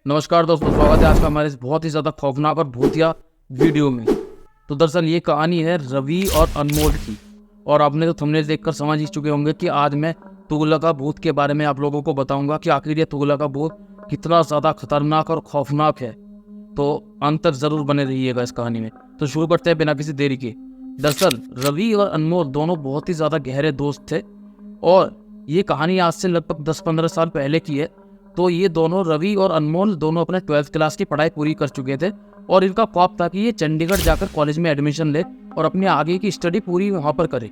नमस्कार दोस्तों, स्वागत है आज का हमारे इस बहुत ही ज़्यादा खौफनाक और भूतिया वीडियो में। तो दरअसल ये कहानी है रवि और अनमोल की। और आपने तो थंबनेल देखकर समझ ही चुके होंगे कि आज मैं तुगलका भूत के बारे में आप लोगों को बताऊंगा कि आखिर ये तुगलका भूत कितना ज़्यादा खतरनाक और खौफनाक है। तो अंत तक ज़रूर बने रहिएगा इस कहानी में। तो शुरू करते हैं बिना किसी देरी के। दरअसल रवि और अनमोल दोनों बहुत ही ज़्यादा गहरे दोस्त थे और ये कहानी आज से लगभग 10-15 साल पहले की है। तो ये दोनों रवि और अनमोल दोनों अपने 12th क्लास की पढ़ाई पूरी कर चुके थे और इनका ख्वाब था कि ये चंडीगढ़ जाकर कॉलेज में एडमिशन ले और अपनी आगे की स्टडी पूरी वहाँ पर करे।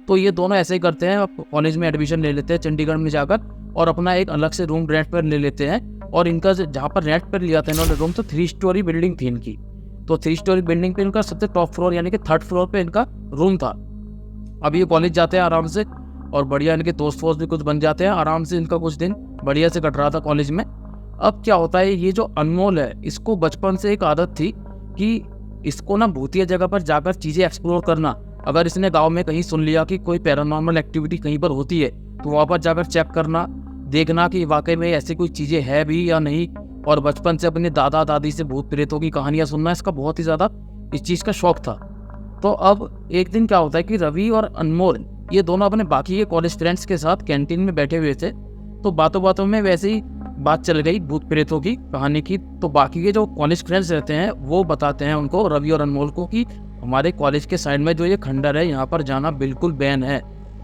तो ये दोनों ऐसे ही करते हैं, कॉलेज में एडमिशन ले लेते हैं चंडीगढ़ में जाकर और अपना एक अलग से रूम रेंट पर ले लेते हैं। और इनका जहाँ पर रेंट पर लिया था इन्होंने रूम, तो 3 स्टोरी बिल्डिंग थी इनकी। तो 3 स्टोरी बिल्डिंग पे इनका सबसे टॉप फ्लोर यानी कि 3rd फ्लोर पे इनका रूम था। अब ये कॉलेज जाते हैं आराम से और बढ़िया इनके दोस्त वोस्त भी कुछ बन जाते हैं। आराम से इनका कुछ दिन बढ़िया से कट रहा था कॉलेज में। अब क्या होता है, ये जो अनमोल है इसको बचपन से एक आदत थी कि इसको ना भूतिया जगह पर जाकर चीज़ें एक्सप्लोर करना। अगर इसने गांव में कहीं सुन लिया कि कोई पैरानॉर्मल एक्टिविटी कहीं पर होती है तो वहाँ पर जाकर चेक करना, देखना कि वाकई में ऐसी कोई चीज़ें है भी या नहीं। और बचपन से अपने दादा दादी से भूत प्रेतों की कहानियाँ सुनना इसका बहुत ही ज़्यादा इस चीज़ का शौक था। तो अब एक दिन क्या होता है कि रवि और अनमोल ये दोनों अपने बाकी के कॉलेज फ्रेंड्स के साथ कैंटीन में बैठे हुए थे। तो बातों बातों में वैसे ही बात चल गई भूत प्रेतों की कहानी की। तो बाकी के जो कॉलेज फ्रेंड्स रहते हैं वो बताते हैं उनको, रवि और अनमोल को, कि हमारे कॉलेज के साइड में जो ये खंडर है यहाँ पर जाना बिल्कुल बैन है,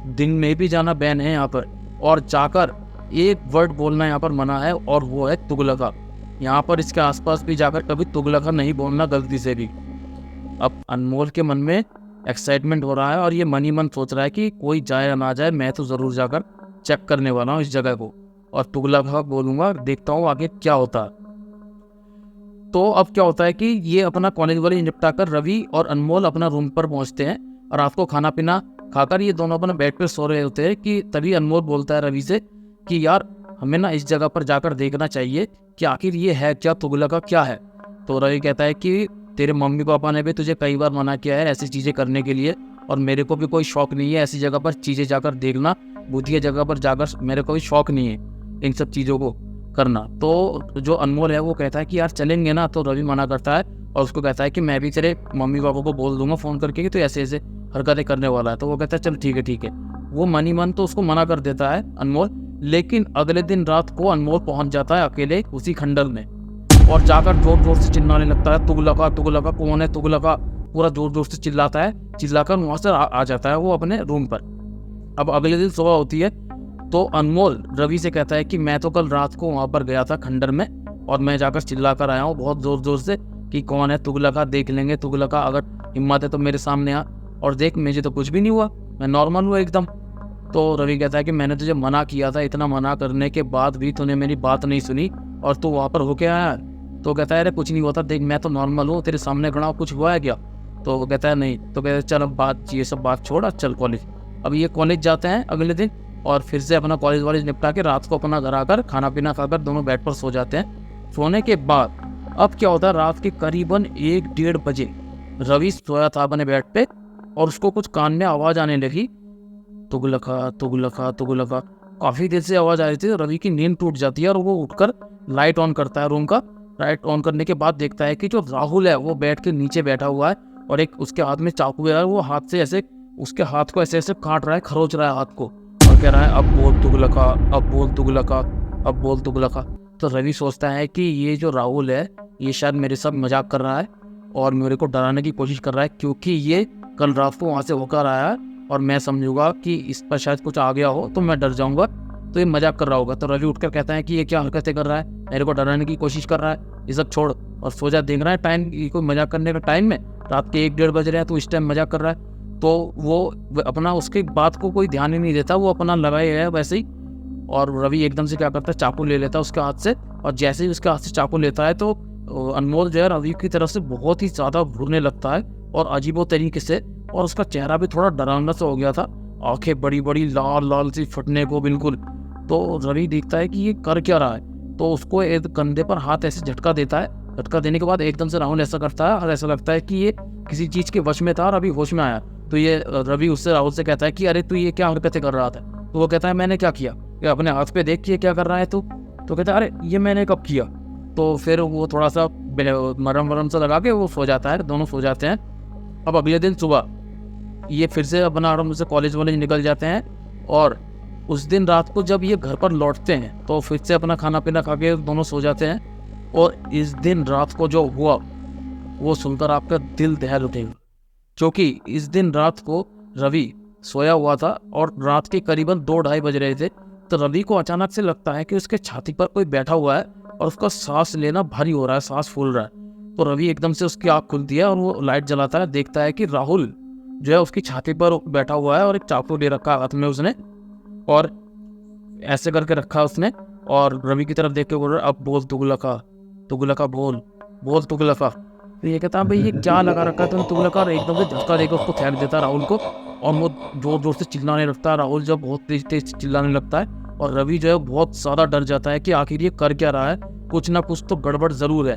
दिन में भी जाना बैन है यहाँ पर, और जाकर एक वर्ड बोलना यहाँ पर मना है और वो है तुगलका। यहाँ पर इसके आसपास भी जाकर कभी तुगलका नहीं बोलना गलती से भी। अब अनमोल के मन में एक्साइटमेंट हो रहा है और ये मन ही मन सोच रहा है कि कोई जाए या ना जाए, मैं तो ज़रूर जाकर चेक करने वाला हूँ इस जगह को और तुगलका बोलूँगा, देखता हूँ आगे क्या होता है। तो अब क्या होता है कि ये अपना कॉलेज वाले निपटा कर रवि और अनमोल अपना रूम पर पहुँचते हैं और रात को खाना पीना खाकर ये दोनों अपने बेड पर सो रहे होते हैं कि तभी अनमोल बोलता है रवि से कि यार हमें ना इस जगह पर जाकर देखना चाहिए कि आखिर ये है क्या, तुगलका क्या है। तो रवि कहता है कि तेरे मम्मी पापा ने भी तुझे कई बार मना किया है ऐसी चीज़ें करने के लिए और मेरे को भी कोई शौक नहीं है ऐसी जगह पर चीज़ें जाकर देखना, भूतिया जगह पर जाकर मेरे को भी शौक नहीं है इन सब चीज़ों को करना। तो जो अनमोल है वो कहता है कि यार चलेंगे ना। तो रवि मना करता है और उसको कहता है कि मैं भी तेरे मम्मी पापा को बोल दूंगा फ़ोन करके कि तो ऐसे ऐसे हरकतें करने वाला है। तो वो कहता है चल ठीक है ठीक है। वो मन ही मन तो उसको मना कर देता है अनमोल। लेकिन अगले दिन रात को अनमोल पहुंच जाता है अकेले उसी खंडर में और जाकर जोर जोर से चिल्लाने लगता है, तुगलका तुगलका कौन है तुगलका, पूरा जोर जोर से चिल्लाता है। चिल्लाकर वहाँ से आ जाता है वो अपने रूम पर। अब अगले दिन सुबह होती है तो अनमोल रवि से कहता है कि मैं तो कल रात को वहाँ पर गया था खंडर में और मैं जाकर चिल्ला कर आया हूँ बहुत ज़ोर ज़ोर से कि कौन है तुगलका, देख लेंगे तुगलका, अगर हिम्मत है तो मेरे सामने आ और देख, मुझे तो कुछ भी नहीं हुआ, मैं नॉर्मल हुआ एकदम। तो रवि कहता है कि मैंने तुझे मना किया था, इतना मना करने के बाद भी तूने मेरी बात नहीं सुनी और तू वहाँ पर होके आया। तो कहता है अरे कुछ नहीं होता, देख मैं तो नॉर्मल हूँ, तेरे सामने खड़ा हूँ, कुछ हुआ है क्या। तो वो कहता है नहीं। तो कहता है चल अब बात, ये सब बात छोड़, चल कॉलेज। अब ये कॉलेज जाते हैं अगले दिन और फिर से अपना कॉलेज वॉलेज निपटा के रात को अपना घर आकर खाना पीना खाकर दोनों बेड पर सो जाते हैं। सोने के बाद अब क्या होता है, रात के करीबन 1-1:30 बजे रवि सोया था अपने बेड पे और उसको कुछ कान में आवाज़ आने लगी, तुगलका तुगलका तुगलका। काफ़ी देर से आवाज़ आ रही थी। रवि की नींद टूट जाती है और वो उठकर लाइट ऑन करता है रूम का। लाइट ऑन करने के बाद देखता है कि जो राहुल है वो बेड के नीचे बैठा हुआ है और एक उसके हाथ में चाकू है, वो हाथ से ऐसे उसके हाथ को ऐसे ऐसे काट रहा है, खरोच रहा है हाथ को और कह रहा है अब बोल तुगलका, अब बोल तुगलका, अब बोल तुगलका। तो रवि सोचता है कि ये जो राहुल है ये शायद मेरे साथ मजाक कर रहा है और मेरे को डराने की कोशिश कर रहा है, क्योंकि ये कल रात को वहाँ से होकर आया है और मैं समझूंगा कि इस पर शायद कुछ आ गया हो तो मैं डर जाऊंगा, तो ये मजाक कर रहा होगा। तो रवि उठकर कहता है कि ये क्या हरकतें कर रहा है, मेरे को डराने की कोशिश कर रहा है, ये सब छोड़ और सो जा। देख रहा है टाइम, ये कोई मजाक करने का टाइम में, रात के 1-1:30 बज रहे हैं तो इस टाइम मजाक कर रहा है। तो वो अपना उसकी बात को कोई ध्यान ही नहीं देता, वो अपना लगाए है वैसे ही। और रवि एकदम से क्या करता है, चाकू ले लेता है उसके हाथ से और जैसे ही उसके हाथ से चाकू लेता है तो अनमोल जो है रवि की तरफ से बहुत ही ज़्यादा घूरने लगता है और अजीबो तरीके से, और उसका चेहरा भी थोड़ा डरावना सा हो गया था, आंखें बड़ी बड़ी लाल लाल सी फटने को बिल्कुल। तो रवि देखता है कि ये कर क्या रहा है, तो उसको एक कंधे पर हाथ ऐसे झटका देता है। झटका देने के बाद एकदम से राहुल ऐसा करता है और ऐसा लगता है कि ये किसी चीज़ के वश में था और अभी होश में आया। तो ये रवि उससे राहुल से कहता है कि अरे तू ये क्या हरकतें कर रहा था। तो वो कहता है मैंने क्या किया, ये अपने हाथ पे देख के क्या कर रहा है तू। तो कहता है अरे ये मैंने कब किया। तो फिर वो थोड़ा सा मरम वरम सा लगा के वो सो जाता है, दोनों सो जाते हैं। अब अगले दिन सुबह ये फिर से अपना आराम से कॉलेज वॉलेज निकल जाते हैं, और उस दिन रात को जब ये घर पर लौटते हैं तो फिर से अपना खाना पीना खा के दोनों सो जाते हैं। और इस दिन रात को जो हुआ वो सुनकर आपका दिल दहल उठेगा, क्योंकि इस दिन रात को रवि सोया हुआ था और रात के करीबन 2-2:30 बज रहे थे। तो रवि को अचानक से लगता है कि उसके छाती पर कोई बैठा हुआ है और उसका सांस लेना भारी हो रहा है, सांस फूल रहा है। तो रवि एकदम से उसकी आँख खुलती है और वो लाइट जलाता है, देखता है कि राहुल जो है उसकी छाती पर बैठा हुआ है और एक चाकू ले रखा है हाथ में उसने, और ऐसे करके रखा उसने, और रवि की तरफ देख के बोल रहा है अब बोल तुगलका, तुगलका बोल, बोल तुगलका। तो ये कहता है भाई ये क्या लगा रखा है तुमने तुगलका, और एकदम से झटका देकर उसको फेंक देता है राहुल को, और वो जोर जोर से चिल्लाने लगता है। राहुल जब बहुत तेज तेज चिल्लाने लगता है और रवि जो है बहुत ज़्यादा डर जाता है कि आखिर ये कर क्या रहा है, कुछ ना कुछ तो गड़बड़ ज़रूर है।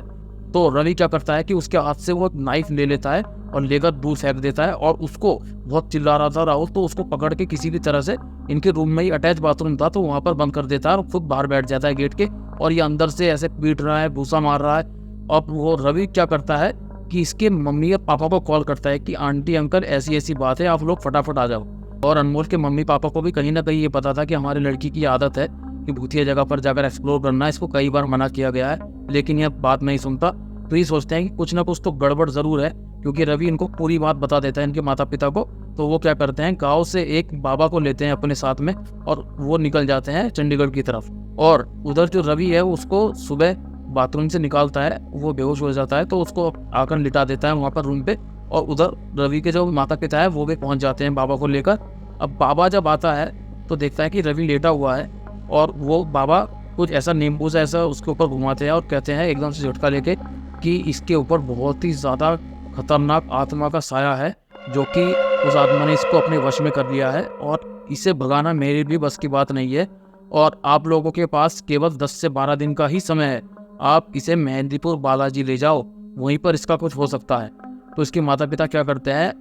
तो रवि क्या करता है कि उसके हाथ से वो नाइफ ले लेता है और लेकर दूर फेंक देता है, और उसको बहुत चिल्ला रहा था राहुल, तो उसको पकड़ के किसी भी तरह से इनके रूम में ही अटैच बाथरूम था तो वहाँ पर बंद कर देता है और खुद बाहर बैठ जाता है गेट के, और ये अंदर से ऐसे पीट रहा है, भूसा मार रहा है। अब वो रवि क्या करता है कि इसके मम्मी और पापा को कॉल करता है कि आंटी अंकल ऐसी ऐसी बात है, आप लोग फटाफट आ जाओ। और अनमोल के मम्मी पापा को भी कहीं ना कहीं ये पता था कि हमारी लड़की की आदत है कि भूतिया जगह पर जाकर एक्सप्लोर करना है, इसको कई बार मना किया गया है लेकिन यह बात नहीं सुनता। तो ये सोचते हैं कि कुछ ना कुछ तो गड़बड़ ज़रूर है, क्योंकि रवि इनको पूरी बात बता देता है इनके माता पिता को। तो वो क्या करते हैं, गाँव से एक बाबा को लेते हैं अपने साथ में और वो निकल जाते हैं चंडीगढ़ की तरफ। और उधर जो रवि है उसको सुबह बाथरूम से निकालता है, वो बेहोश हो जाता है तो उसको आकर लिटा देता है वहाँ पर रूम पे। और उधर रवि के जो माता पिता है वो भी पहुँच जाते हैं बाबा को लेकर। अब बाबा जब आता है तो देखता है कि रवि लेटा हुआ है, और वो बाबा कुछ ऐसा नींबू सा ऐसा उसके ऊपर घुमाते हैं और कहते हैं एकदम से झटका लेके कि इसके ऊपर बहुत ही ज़्यादा खतरनाक आत्मा का साया है, जो कि उस आत्मा ने इसको अपने वश में कर लिया है और इसे भगाना मेरी भी बस की बात नहीं है, और आप लोगों के पास केवल 10 से 12 दिन का ही समय है। आप इसे मेहंदीपुर बालाजी ले जाओ, वहीं पर इसका कुछ हो सकता है। तो इसके माता पिता क्या करते हैं,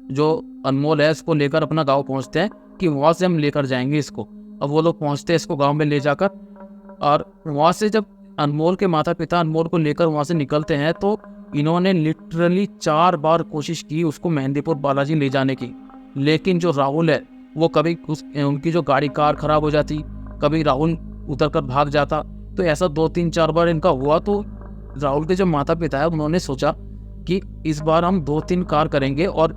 जो अनमोल है इसको लेकर अपना गांव पहुंचते हैं कि वहाँ से हम लेकर जाएंगे इसको। अब वो लोग पहुंचते हैं इसको गांव में ले जाकर, और वहाँ से जब अनमोल के माता पिता अनमोल को लेकर वहाँ से निकलते हैं तो इन्होंने लिटरली 4 बार कोशिश की उसको मेहंदीपुर बालाजी ले जाने की, लेकिन जो राहुल है वो कभी उनकी जो गाड़ी कार खराब हो जाती, कभी राहुल उतर कर भाग जाता। तो ऐसा 2-3-4 बार इनका हुआ। तो राहुल के जो माता पिता है उन्होंने सोचा कि इस बार हम 2-3 कार करेंगे, और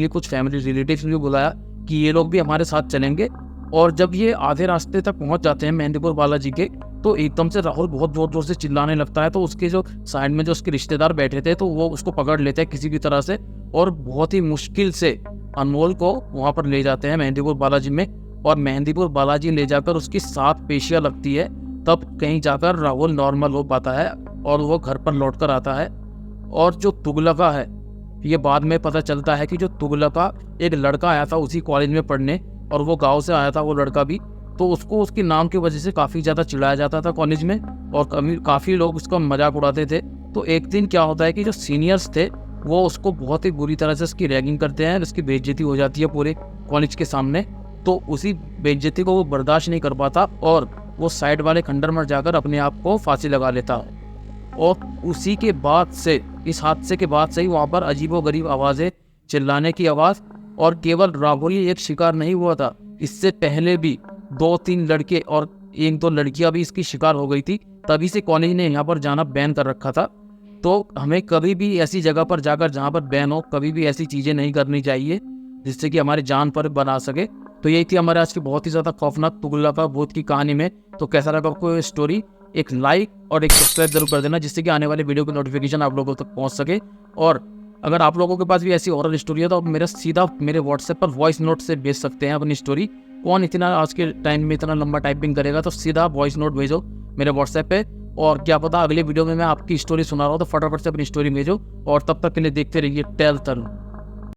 कुछ फैमिली रिलेटिव्स भी बुलाया कि ये लोग भी हमारे साथ चलेंगे। और जब ये आधे रास्ते तक पहुंच जाते हैं मेहंदीपुर बालाजी के, तो एकदम से राहुल बहुत जोर जोर से चिल्लाने लगता है। तो उसके जो साइड में जो उसके रिश्तेदार बैठे थे तो वो उसको पकड़ लेते हैं किसी भी तरह से, और बहुत ही मुश्किल से अनमोल को वहाँ पर ले जाते हैं मेहंदीपुर बालाजी में। और मेहंदीपुर बालाजी ले जाकर उसकी 7 पेशियाँ लगती है, तब कहीं जाकर राहुल नॉर्मल हो पाता है और वो घर पर लौट कर आता है। और जो तुगलका है, ये बाद में पता चलता है कि जो तुगलका एक लड़का आया था उसी कॉलेज में पढ़ने, और वो गांव से आया था वो लड़का भी, तो उसको उसके नाम की वजह से काफ़ी ज़्यादा चिढ़ाया जाता था कॉलेज में, और काफ़ी लोग उसका मजाक उड़ाते थे। तो एक दिन क्या होता है कि जो सीनियर्स थे वो उसको बहुत ही बुरी तरह से उसकी रैगिंग करते हैं, उसकी बेइज्जती हो जाती है पूरे कॉलेज के सामने। तो उसी बेइज्जती को वो बर्दाश्त नहीं कर पाता और वो साइड वाले खंडर में जाकर अपने आप को फांसी लगा लेता है। और उसी के बाद से, इस हादसे के बाद से ही वहाँ पर अजीबोगरीब आवाज़ें, चिल्लाने की आवाज़, और केवल राहुल ही एक शिकार नहीं हुआ था, इससे पहले भी 2-3 लड़के और 1-2 लड़कियां भी इसकी शिकार हो गई थी। तभी से कॉलेज ने यहाँ पर जाना बैन कर रखा था। तो हमें कभी भी ऐसी जगह पर जाकर जहाँ पर बैन हो, कभी भी ऐसी चीज़ें नहीं करनी चाहिए जिससे कि हमारी जान पर बना सके। तो यही थी हमारे आज की बहुत ही ज़्यादा खौफनाक तुगलका भूत की कहानी में। तो कैसा लगा आपको ये स्टोरी? एक लाइक और एक सब्सक्राइब जरूर कर देना, जिससे कि आने वाले वीडियो की नोटिफिकेशन आप लोगों तक पहुँच सके। और अगर आप लोगों के पास भी ऐसी हॉरर स्टोरी है तो आप सीधा मेरे व्हाट्सएप पर वॉइस नोट से भेज सकते हैं अपनी स्टोरी। कौन इतना आज के टाइम में इतना लंबा टाइपिंग करेगा, तो सीधा वॉइस नोट भेजो मेरे व्हाट्सएप पे, और क्या पता अगले वीडियो में मैं आपकी स्टोरी सुना रहा हूँ तो फटाफट से अपनी स्टोरी भेजो। और तब तक के लिए देखते रहिए टेल तरुण।